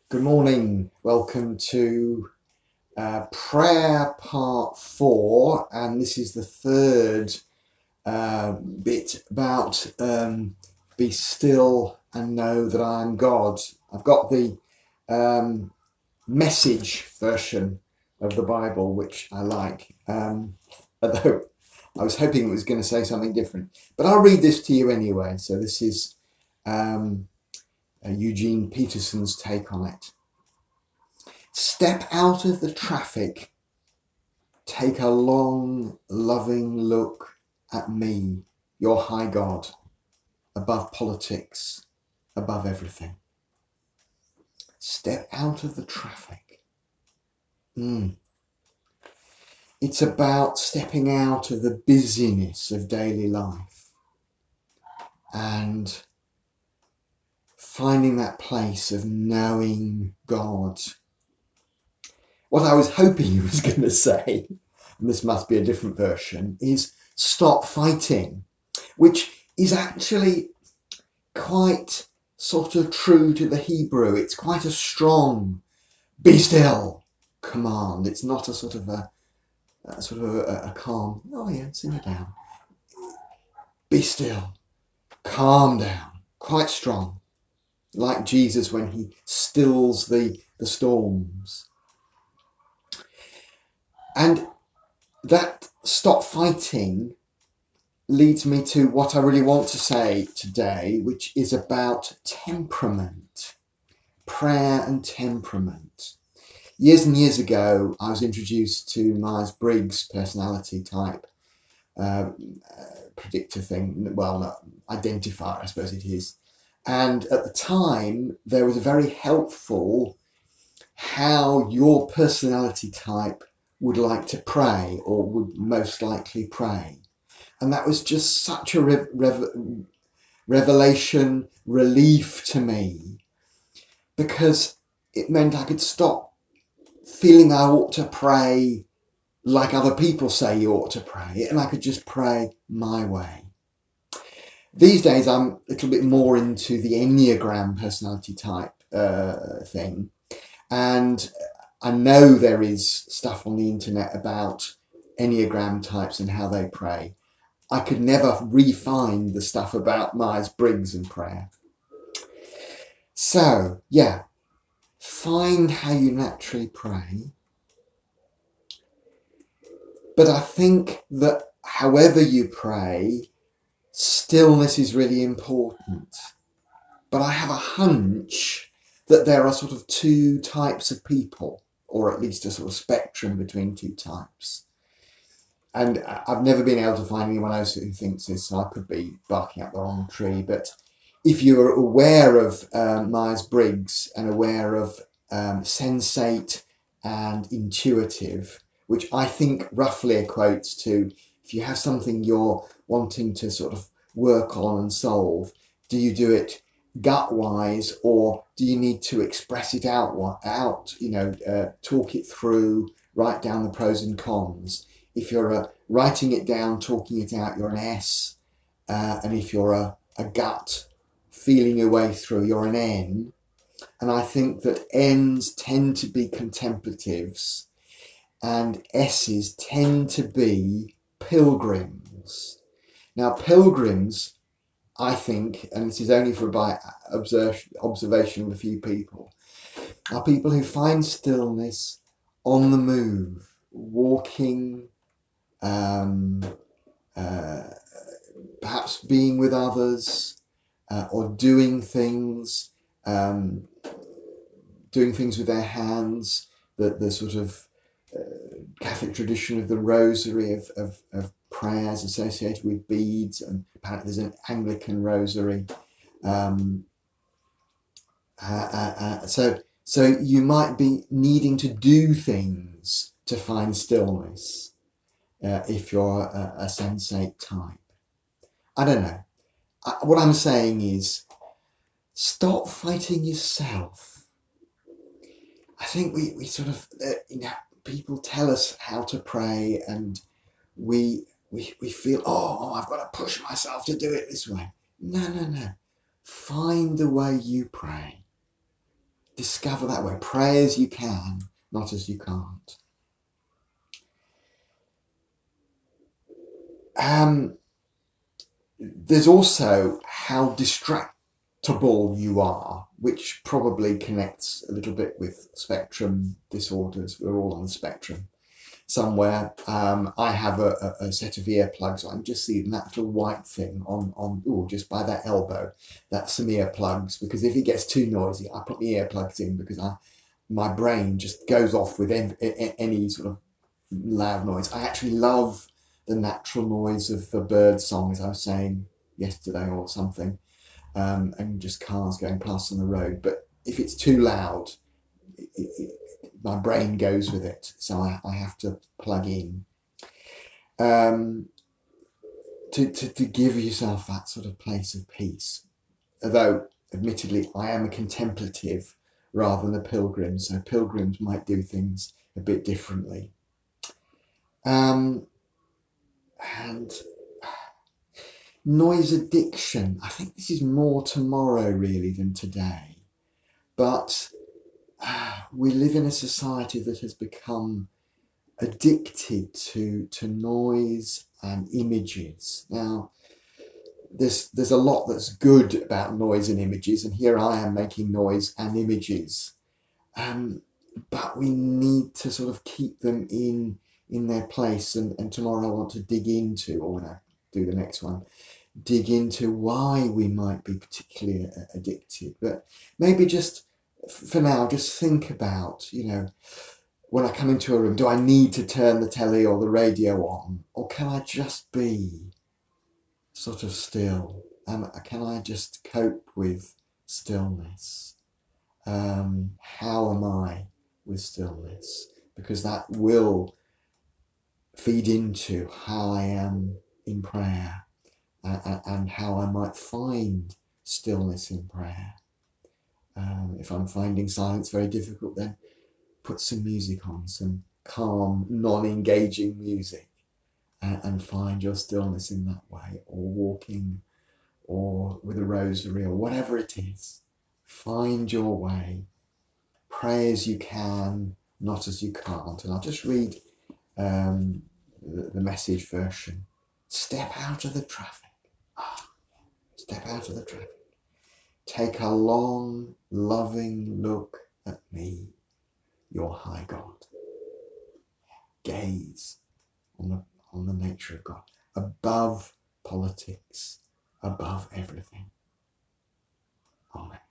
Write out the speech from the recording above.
Good morning. Welcome to prayer part 4, and this is the third bit about be still and know that I am God. I've got the Message version of the Bible, which I like, although I was hoping it was going to say something different. But I'll read this to you anyway. So this is Eugene Peterson's take on it. Step out of the traffic. Take a long, loving look at me, your high God, above politics, above everything. Step out of the traffic. It's about stepping out of the busyness of daily life and finding that place of knowing God. What I was hoping he was going to say, and this must be a different version, is stop fighting, which is actually quite sort of true to the Hebrew. It's quite a strong be still command. It's not a sort of a calm, oh yeah, simmer down. Be still, calm down, quite strong, like Jesus when he stills the storms. And that stop fighting leads me to what I really want to say today, which is about temperament, prayer and temperament. Years and years ago, I was introduced to Myers-Briggs personality type predictor thing, well, not identifier, I suppose it is. And at the time, there was a very helpful how your personality type would like to pray or would most likely pray. And that was just such a revelation, relief to me, because it meant I could stop feeling I ought to pray like other people say you ought to pray, and I could just pray my way. These days, I'm a little bit more into the Enneagram personality type thing, and I know there is stuff on the internet about Enneagram types and how they pray. I could never re-find the stuff about Myers-Briggs and prayer. So, yeah, find how you naturally pray. But I think that however you pray, stillness is really important. But I have a hunch that there are sort of two types of people, or at least a sort of spectrum between two types. And I've never been able to find anyone else who thinks this, so I could be barking up the wrong tree. But if you're aware of Myers-Briggs and aware of sensate and intuitive, which I think roughly equates to if you have something you're wanting to sort of work on and solve, do you do it gut-wise, or do you need to express it out, talk it through, write down the pros and cons? If you're writing it down, talking it out, you're an S. And if you're a gut, feeling your way through, you're an N. And I think that N's tend to be contemplatives and S's tend to be pilgrims. Now, pilgrims, I think, and this is only by observation of a few people, are people who find stillness on the move, walking, perhaps being with others, or doing things with their hands. The sort of Catholic tradition of the rosary of prayers associated with beads, and apparently there's an Anglican rosary. So you might be needing to do things to find stillness if you're a sensate type. I don't know. What I'm saying is, stop fighting yourself. I think we sort of, people tell us how to pray, and we feel, oh, I've got to push myself to do it this way. No. Find the way you pray. discover that way. Pray as you can, not as you can't. There's also how distractible you are, which probably connects a little bit with spectrum disorders. We're all on the spectrum somewhere. I have a set of earplugs. I'm just seeing that little white thing on just by that elbow. That's some earplugs, because if it gets too noisy, I put my earplugs in, because my brain just goes off with any sort of loud noise. I actually love the natural noise of the bird song, as I was saying yesterday or something, and just cars going past on the road. But if it's too loud, my brain goes with it, so I have to plug in. To give yourself that sort of place of peace. Although, admittedly, I am a contemplative rather than a pilgrim, so pilgrims might do things a bit differently. And noise addiction, I think this is more tomorrow really than today, but we live in a society that has become addicted to noise and images. Now, there's a lot that's good about noise and images, and here I am making noise and images, but we need to sort of keep them in their place, and tomorrow I want to dig into, or when I do the next one, dig into why we might be particularly addicted. But maybe just for now, just think about, when I come into a room, do I need to turn the telly or the radio on, or can I just be sort of still? Can I just cope with stillness? How am I with stillness? Because that will feed into how I am in prayer, and how I might find stillness in prayer. If I'm finding silence very difficult, then put some music on, some calm, non-engaging music, and find your stillness in that way, or walking, or with a rosary, or whatever it is. Find your way. Pray as you can, not as you can't. And I'll just read the Message version. Step out of the traffic. Step out of the traffic. Take a long, loving look at me, your high God. Gaze on the nature of God, above politics, above everything. Amen.